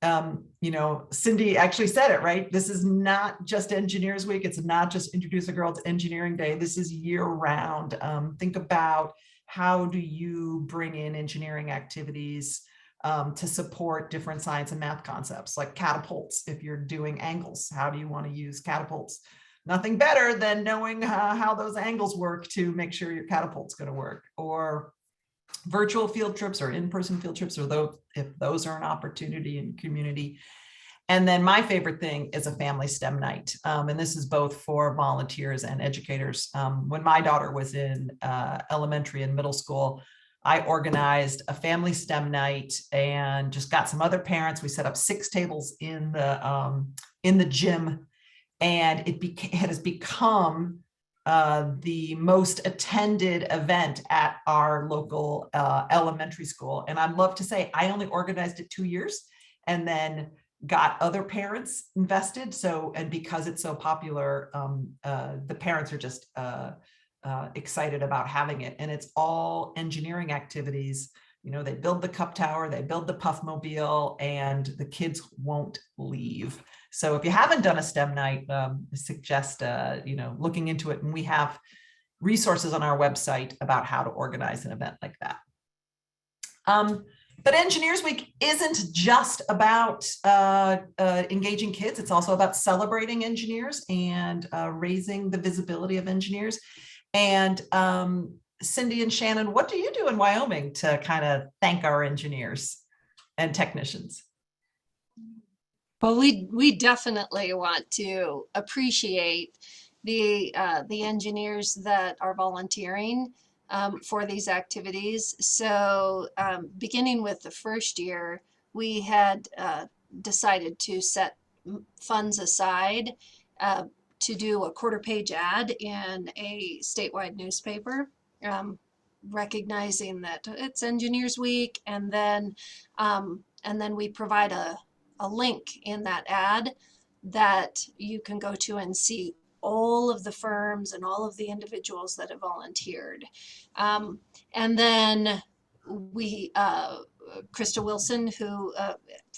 Cindy actually said it, right? This is not just Engineers Week. It's not just Introduce a Girl to Engineering Day. This is year round. Think about, how do you bring in engineering activities to support different science and math concepts, like catapults. If you're doing angles, how do you want to use catapults? Nothing better than knowing how those angles work to make sure your catapult's going to work. Or virtual field trips or in-person field trips, or if those are an opportunity in community. And then my favorite thing is a family STEM night. And this is both for volunteers and educators. When my daughter was in elementary and middle school, I organized a family STEM night and just got some other parents. We set up 6 tables in the gym, and it has become the most attended event at our local elementary school. And I'd love to say I only organized it 2 years and then got other parents invested. And because it's so popular, the parents are just excited about having it. And it's all engineering activities. They build the cup tower, they build the Puffmobile, and the kids won't leave. So if you haven't done a STEM night, I suggest looking into it. And we have resources on our website about how to organize an event like that. But Engineers Week isn't just about engaging kids. It's also about celebrating engineers and raising the visibility of engineers. And Cindy and Shannon, what do you do in Wyoming to kind of thank our engineers and technicians? Well, we definitely want to appreciate the engineers that are volunteering for these activities. So beginning with the first year, we had decided to set funds aside to do a 1/4-page ad in a statewide newspaper. recognizing that it's Engineers Week, and then we provide a link in that ad that you can go to and see all of the firms and all of the individuals that have volunteered. And then we, Krista Wilson, who,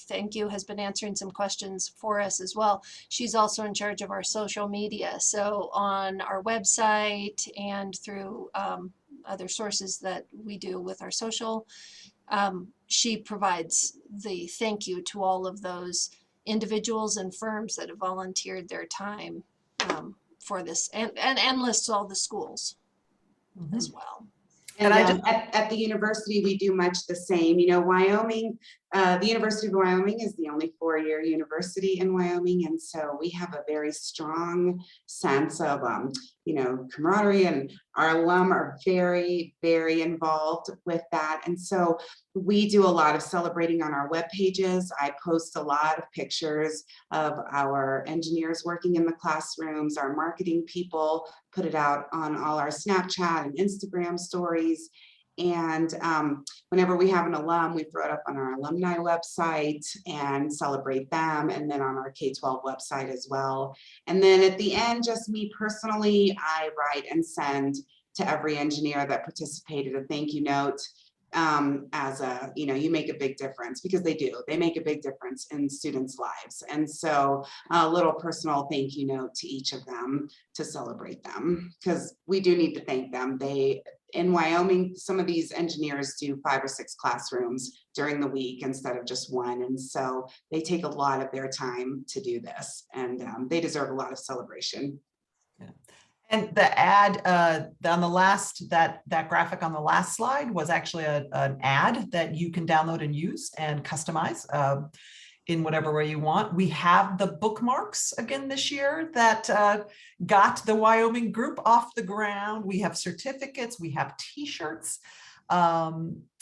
thank you, has been answering some questions for us as well. She's also in charge of our social media. So on our website and through other sources that we do with our social, she provides the thank you to all of those individuals and firms that have volunteered their time for this, and lists all the schools as well. And I just, at the university, we do much the same. You know, Wyoming, the University of Wyoming is the only four-year university in Wyoming. And so we have a very strong sense of, you know, camaraderie, and our alum are very, very involved with that. And so we do a lot of celebrating on our web pages. I post a lot of pictures of our engineers working in the classrooms. Our marketing people put it out on all our Snapchat and Instagram stories. And whenever we have an alum, we throw it up on our alumni website and celebrate them, and then on our K12 website as well. And then at the end, just me personally, I write and send to every engineer that participated a thank you note. As a, you know, you make a big difference, because they do. They make a big difference in students' lives. And so a little personal thank you note to each of them to celebrate them, because we do need to thank them. They, in Wyoming, some of these engineers do 5 or 6 classrooms during the week instead of just one. And so they take a lot of their time to do this, and they deserve a lot of celebration. yeah. And the ad on the last, that graphic on the last slide was actually an ad that you can download and use and customize in whatever way you want. We have the bookmarks again this year that got the Wyoming group off the ground. We have certificates, we have t-shirts.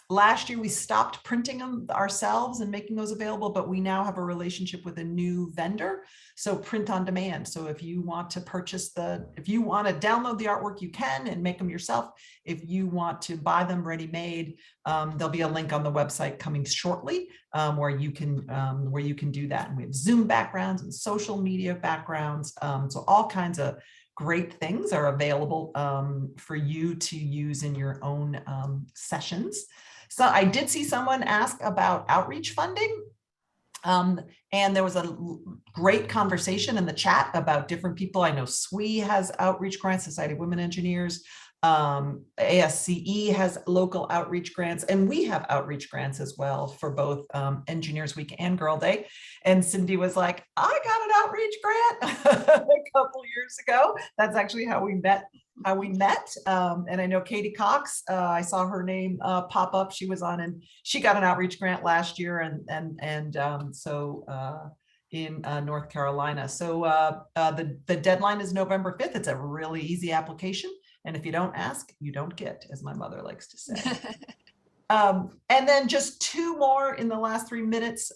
Last year we stopped printing them ourselves and making those available, but we now have a relationship with a new vendor. So print on demand. So if you want to purchase if you want to download the artwork, you can and make them yourself. If you want to buy them ready-made, there'll be a link on the website coming shortly where you can do that. And we have Zoom backgrounds and social media backgrounds. So all kinds of great things are available for you to use in your own sessions. So I did see someone ask about outreach funding. And there was a great conversation in the chat about different people. I know SWE has outreach grants, Society of Women Engineers. ASCE has local outreach grants, and we have outreach grants as well for both Engineers Week and Girl Day. And Cindy was like, I got an outreach grant a couple years ago. That's actually how we met. And I know Katie Cox, I saw her name pop up. She was on, and she got an outreach grant last year, in North Carolina. So the deadline is November 5th. It's a really easy application. And if you don't ask, you don't get, as my mother likes to say. And then just 2 more in the last 3 minutes.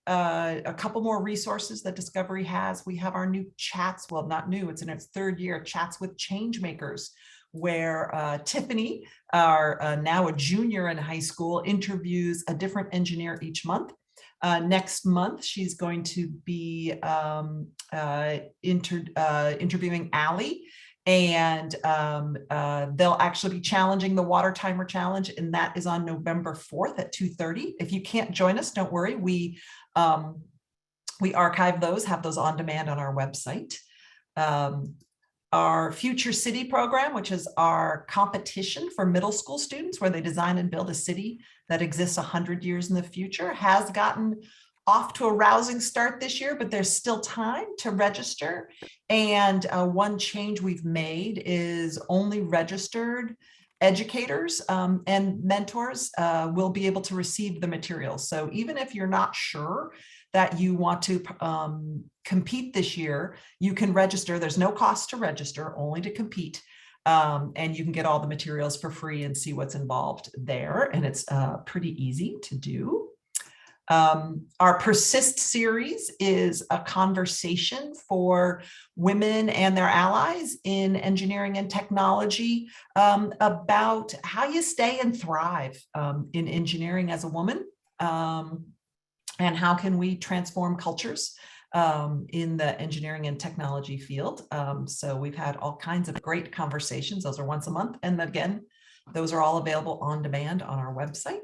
A couple more resources that DiscoverE has. We have our new chats. Well, not new, it's in its 3rd year, Chats with Changemakers, where Tiffany, now a junior in high school, interviews a different engineer each month. Next month, she's going to be interviewing Allie. And they'll actually be challenging the water timer challenge, and that is on November 4th at 2:30. If you can't join us, don't worry. We archive those, have those on demand on our website. Our Future City program, which is our competition for middle school students, where they design and build a city that exists 100 years in the future, has gotten off to a rousing start this year, but there's still time to register. And one change we've made is only registered educators and mentors will be able to receive the materials. So even if you're not sure that you want to compete this year, you can register. There's no cost to register, only to compete. And you can get all the materials for free and see what's involved there. And it's pretty easy to do. Our Persist series is a conversation for women and their allies in engineering and technology about how you stay and thrive in engineering as a woman, and how can we transform cultures in the engineering and technology field. So we've had all kinds of great conversations. Those are once a month. And again, those are all available on demand on our website.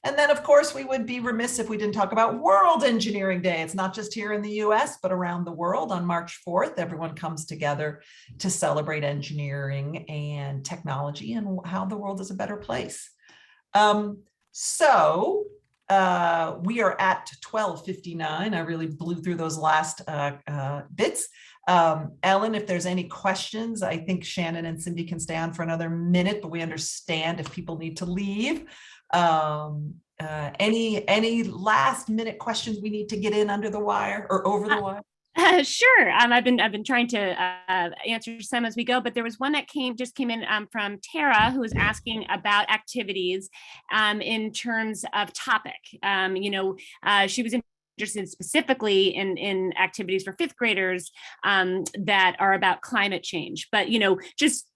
And then, of course, we would be remiss if we didn't talk about World Engineering Day. It's not just here in the US, but around the world. On March 4th, everyone comes together to celebrate engineering and technology and how the world is a better place. We are at 12:59. I really blew through those last bits. Ellen, if there's any questions, I think Shannon and Cindy can stay on for another minute, but we understand if people need to leave. Any last minute questions we need to get in under the wire or over the wire? Sure. I've been trying to answer some as we go, but there was one that just came in from Tara, who was asking about activities in terms of topic. She was interested specifically in activities for fifth graders that are about climate change, but just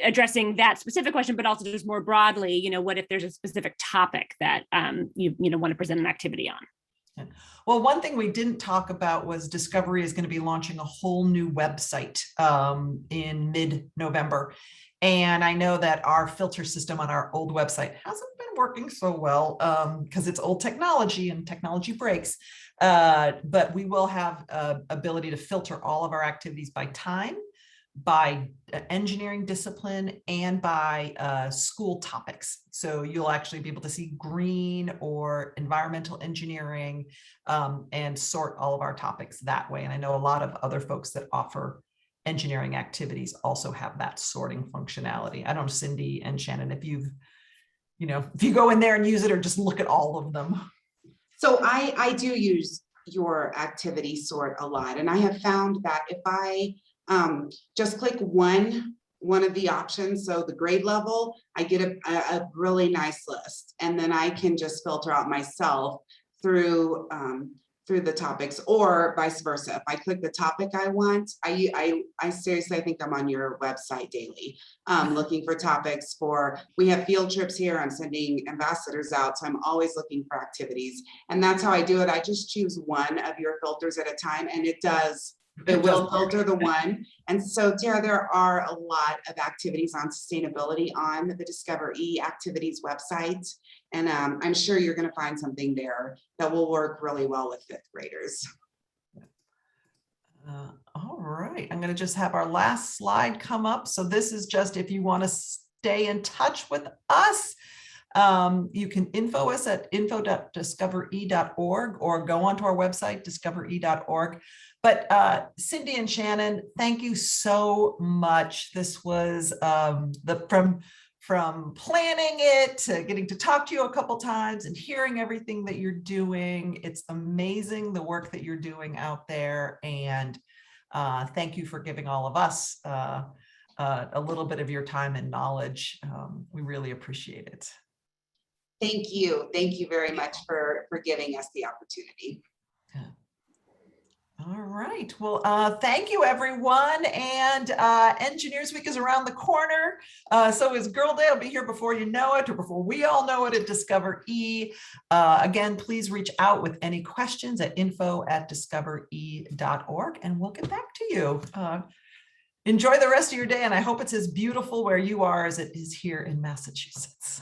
addressing that specific question, but also just more broadly, what if there's a specific topic that you want to present an activity on? Well, one thing we didn't talk about was DiscoverE is going to be launching a whole new website in mid-November. And I know that our filter system on our old website hasn't been working so well because it's old technology and technology breaks. But we will have ability to filter all of our activities by time, by engineering discipline, and by school topics. So you'll actually be able to see green or environmental engineering and sort all of our topics that way. And I know a lot of other folks that offer engineering activities also have that sorting functionality. I don't know, Cindy and Shannon, if you go in there and use it or just look at all of them. So I do use your activity sort a lot. And I have found that if I just click one of the options, so the grade level, I get a really nice list, and then I can just filter out myself through the topics, or vice versa. If I click the topic I want, I seriously, I think I'm on your website daily, looking for topics we have field trips here. I'm sending ambassadors out, so I'm always looking for activities, and that's how I do it. I just choose one of your filters at a time, and it will filter the one. And so, Tara, there are a lot of activities on sustainability on the DiscoverE activities website. And I'm sure you're going to find something there that will work really well with fifth graders. All right, I'm going to just have our last slide come up. So this is just if you want to stay in touch with us. You can info us at info.discovere.org or go onto our website, discovere.org. But Cindy and Shannon, thank you so much. This was from planning it to getting to talk to you a couple times and hearing everything that you're doing. It's amazing the work that you're doing out there. And thank you for giving all of us a little bit of your time and knowledge. We really appreciate it. Thank you. Thank you very much for giving us the opportunity. Yeah. All right. Well, thank you, everyone. And Engineers Week is around the corner. So is Girl Day. I'll be here before you know it, or before we all know it, at DiscoverE. Again, please reach out with any questions at info@discovere.org, and we'll get back to you. Enjoy the rest of your day, and I hope it's as beautiful where you are as it is here in Massachusetts.